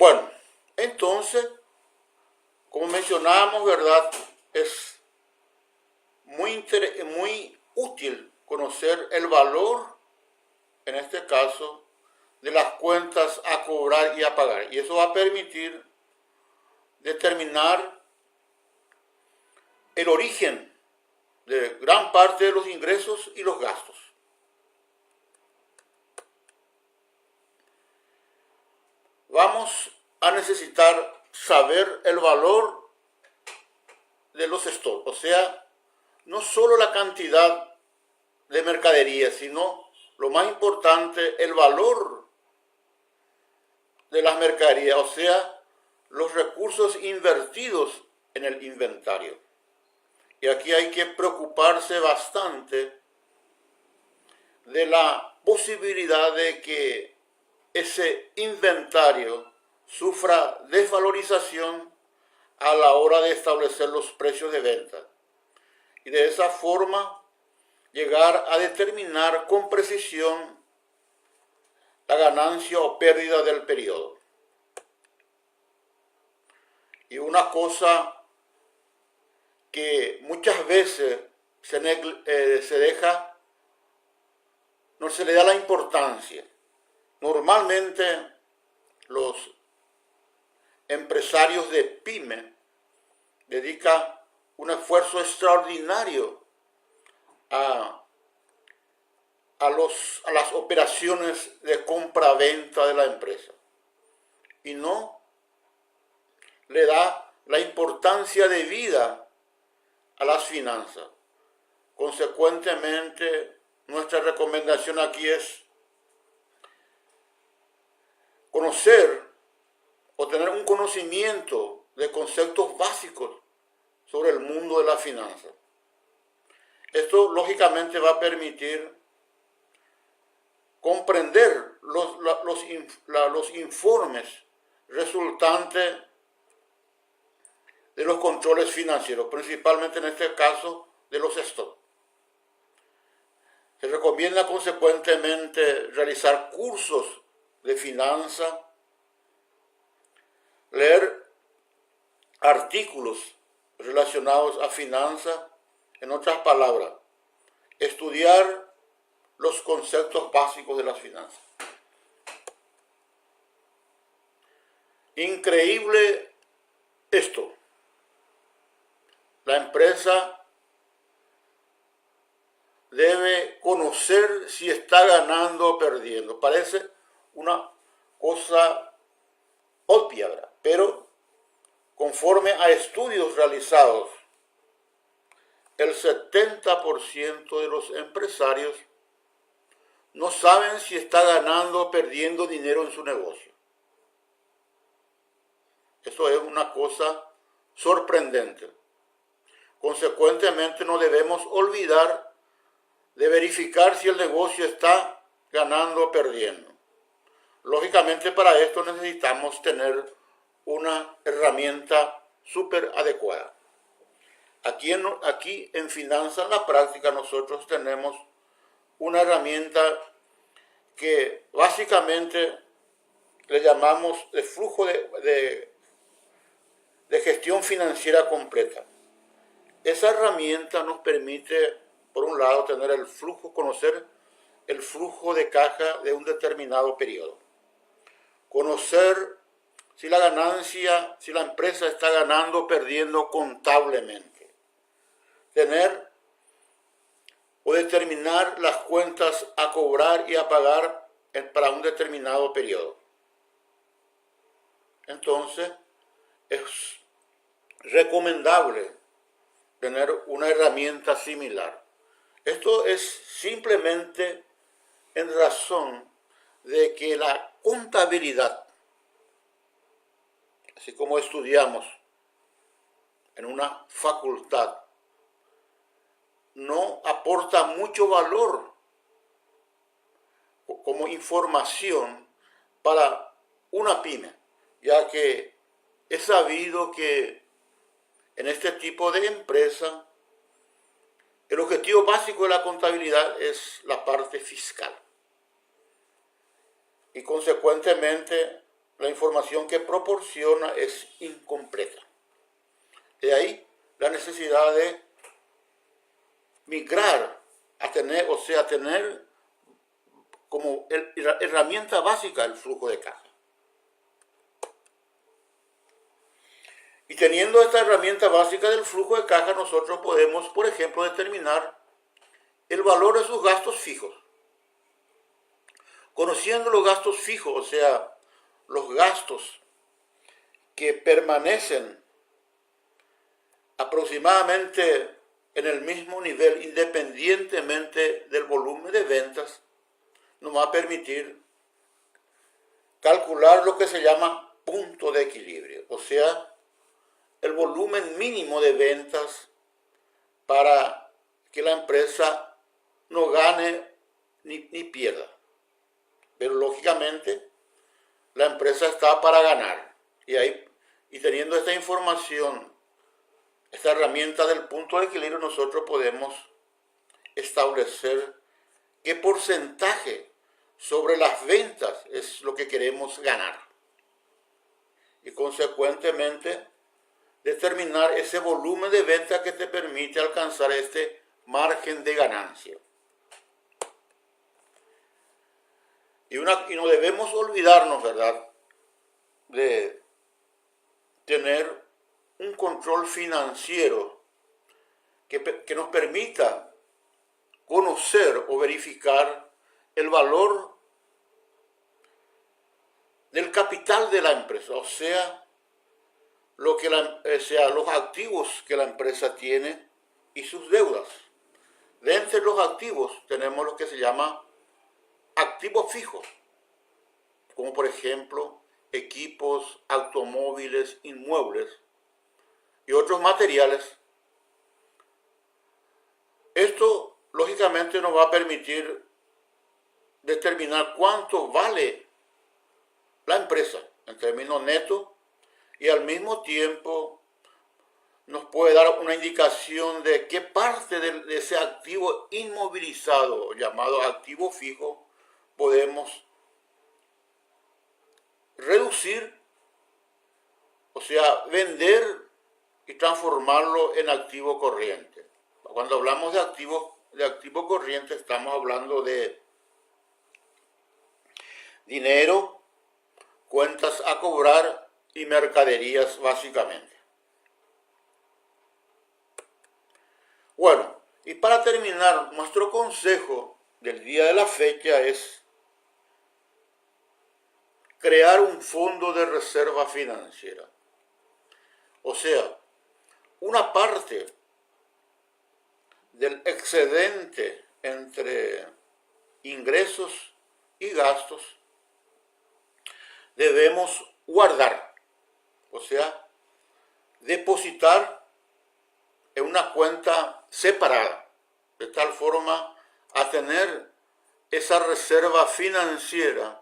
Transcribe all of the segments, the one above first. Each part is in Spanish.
Bueno, entonces, como mencionábamos, ¿verdad? Es muy útil conocer el valor, en este caso, de las cuentas a cobrar y a pagar. Y eso va a permitir determinar el origen de gran parte de los ingresos y los gastos. Vamos a necesitar saber el valor de los stocks, o sea, no solo la cantidad de mercadería, sino lo más importante, el valor de las mercaderías, o sea, los recursos invertidos en el inventario. Y aquí hay que preocuparse bastante de la posibilidad de que ese inventario sufra desvalorización a la hora de establecer los precios de venta. Y de esa forma llegar a determinar con precisión la ganancia o pérdida del periodo. Y una cosa que muchas veces no se le da la importancia. Normalmente los empresarios de pyme dedican un esfuerzo extraordinario a las operaciones de compra-venta de la empresa y no le da la importancia debida a las finanzas. Consecuentemente, nuestra recomendación aquí es conocer o tener un conocimiento de conceptos básicos sobre el mundo de la finanza. Esto lógicamente va a permitir comprender los informes resultantes de los controles financieros, principalmente en este caso de los stocks. Se recomienda consecuentemente realizar cursos de finanzas, leer artículos relacionados a finanzas, en otras palabras, estudiar los conceptos básicos de las finanzas. Increíble esto. La empresa debe conocer si está ganando o perdiendo. Parece una cosa obvia, ¿verdad? Pero conforme a estudios realizados, el 70% de los empresarios no saben si está ganando o perdiendo dinero en su negocio. Eso es una cosa sorprendente. Consecuentemente, no debemos olvidar de verificar si el negocio está ganando o perdiendo. Lógicamente, para esto necesitamos tener una herramienta súper adecuada. Aquí en Finanzas en la Práctica nosotros tenemos una herramienta que básicamente le llamamos de flujo de gestión financiera completa. Esa herramienta nos permite, por un lado, conocer el flujo de caja de un determinado periodo. Conocer si la empresa está ganando o perdiendo contablemente. Tener o determinar las cuentas a cobrar y a pagar para un determinado periodo. Entonces, es recomendable tener una herramienta similar. Esto es simplemente en razón de que la contabilidad, así como estudiamos en una facultad, no aporta mucho valor como información para una pyme, ya que es sabido que en este tipo de empresa el objetivo básico de la contabilidad es la parte fiscal. Y consecuentemente la información que proporciona es incompleta. De ahí la necesidad de migrar a tener, o sea, tener como herramienta básica el flujo de caja. Y teniendo esta herramienta básica del flujo de caja, nosotros podemos, por ejemplo, determinar el valor de sus gastos fijos. Conociendo los gastos fijos, o sea, los gastos que permanecen aproximadamente en el mismo nivel independientemente del volumen de ventas, nos va a permitir calcular lo que se llama punto de equilibrio, o sea, el volumen mínimo de ventas para que la empresa no gane ni pierda. Pero lógicamente la empresa está para ganar. Y teniendo esta información, esta herramienta del punto de equilibrio, nosotros podemos establecer qué porcentaje sobre las ventas es lo que queremos ganar. Y consecuentemente determinar ese volumen de venta que te permite alcanzar este margen de ganancia. Y no debemos olvidarnos, ¿verdad?, de tener un control financiero que nos permita conocer o verificar el valor del capital de la empresa, o sea, los activos que la empresa tiene y sus deudas. De entre los activos tenemos lo que se llama activos fijos, como por ejemplo equipos, automóviles, inmuebles y otros materiales. Esto lógicamente nos va a permitir determinar cuánto vale la empresa en términos netos y al mismo tiempo nos puede dar una indicación de qué parte de ese activo inmovilizado, llamado activo fijo, podemos reducir, o sea, vender y transformarlo en activo corriente. Cuando hablamos de activo corriente, estamos hablando de dinero, cuentas a cobrar y mercaderías básicamente. Bueno, y para terminar, nuestro consejo del día de la fecha es crear un fondo de reserva financiera. O sea, una parte del excedente entre ingresos y gastos debemos guardar, o sea, depositar en una cuenta separada, de tal forma a tener esa reserva financiera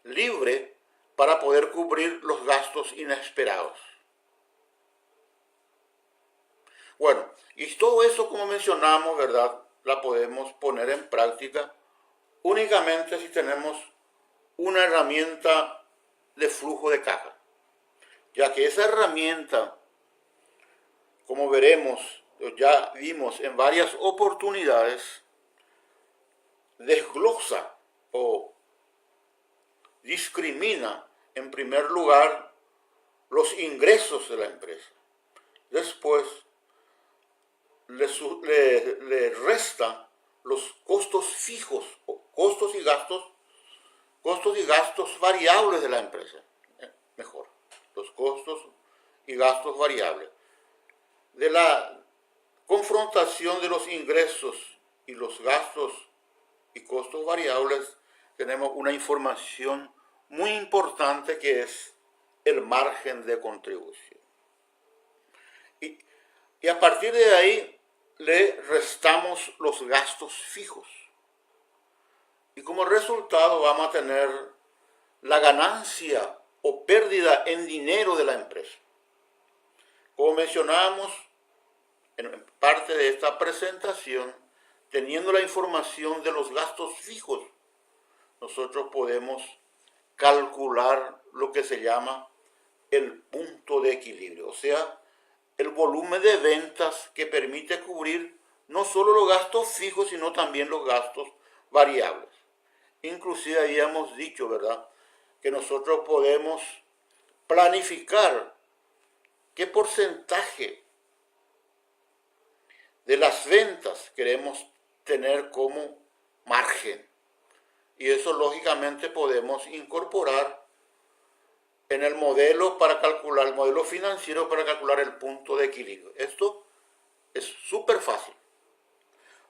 libre para poder cubrir los gastos inesperados. Bueno, y todo eso, como mencionamos, ¿verdad?, la podemos poner en práctica únicamente si tenemos una herramienta de flujo de caja, ya que esa herramienta, como veremos, ya vimos en varias oportunidades, desglosa o discrimina en primer lugar los ingresos de la empresa. Después le resta los costos fijos, o costos y gastos variables de la empresa. Mejor, los costos y gastos variables. De la confrontación de los ingresos y los gastos y costos variables, tenemos una información muy importante que es el margen de contribución. Y a partir de ahí le restamos los gastos fijos. Y como resultado vamos a tener la ganancia o pérdida en dinero de la empresa. Como mencionábamos en parte de esta presentación, teniendo la información de los gastos fijos, nosotros podemos calcular lo que se llama el punto de equilibrio, o sea, el volumen de ventas que permite cubrir no solo los gastos fijos, sino también los gastos variables. Inclusive habíamos dicho, ¿verdad?, que nosotros podemos planificar qué porcentaje de las ventas queremos tener como margen. Y eso lógicamente podemos incorporar en el modelo para calcular, el modelo financiero para calcular el punto de equilibrio. Esto es súper fácil.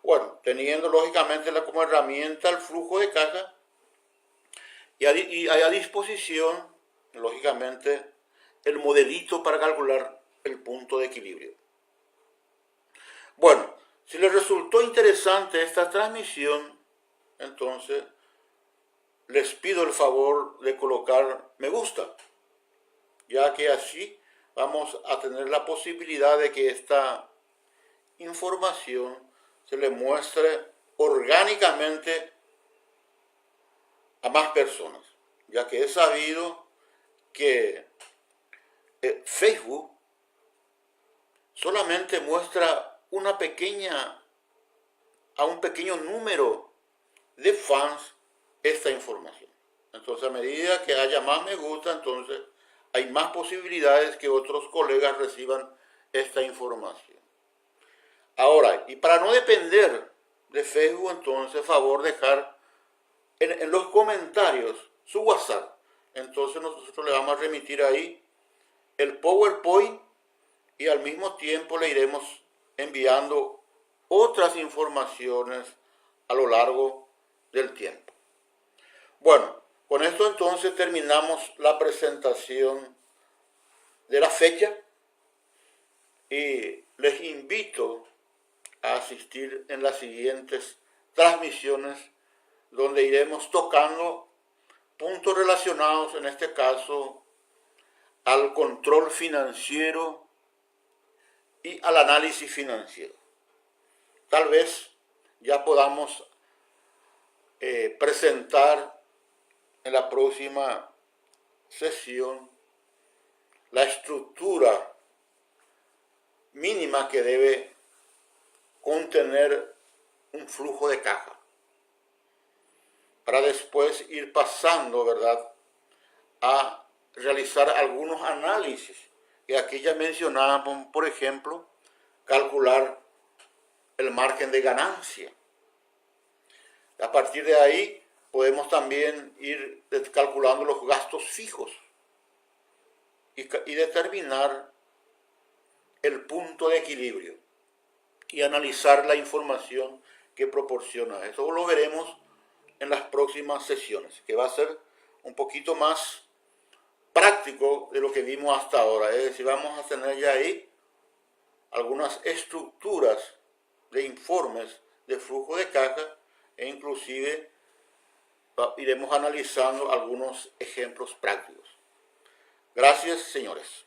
Bueno, teniendo lógicamente como herramienta el flujo de caja y hay a disposición, lógicamente, el modelito para calcular el punto de equilibrio. Bueno, si les resultó interesante esta transmisión, entonces les pido el favor de colocar me gusta, ya que así vamos a tener la posibilidad de que esta información se le muestre orgánicamente a más personas, ya que he sabido que Facebook solamente muestra a un pequeño número de fans esta información. Entonces, a medida que haya más me gusta, entonces hay más posibilidades que otros colegas reciban esta información. Ahora, y para no depender de Facebook, entonces, favor dejar en los comentarios su WhatsApp. Entonces nosotros le vamos a remitir ahí el PowerPoint y al mismo tiempo le iremos enviando otras informaciones a lo largo del tiempo. Bueno, con esto entonces terminamos la presentación de la fecha y les invito a asistir en las siguientes transmisiones donde iremos tocando puntos relacionados, en este caso, al control financiero y al análisis financiero. Tal vez ya podamos presentar en la próxima sesión la estructura mínima que debe contener un flujo de caja, para después ir pasando, ¿verdad?, a realizar algunos análisis. Y aquí ya mencionábamos, por ejemplo, calcular el margen de ganancia. A partir de ahí podemos también ir calculando los gastos fijos y determinar el punto de equilibrio y analizar la información que proporciona. Eso lo veremos en las próximas sesiones, que va a ser un poquito más práctico de lo que vimos hasta ahora. Es decir, vamos a tener ya ahí algunas estructuras de informes de flujo de caja e inclusive iremos analizando algunos ejemplos prácticos. Gracias, señores.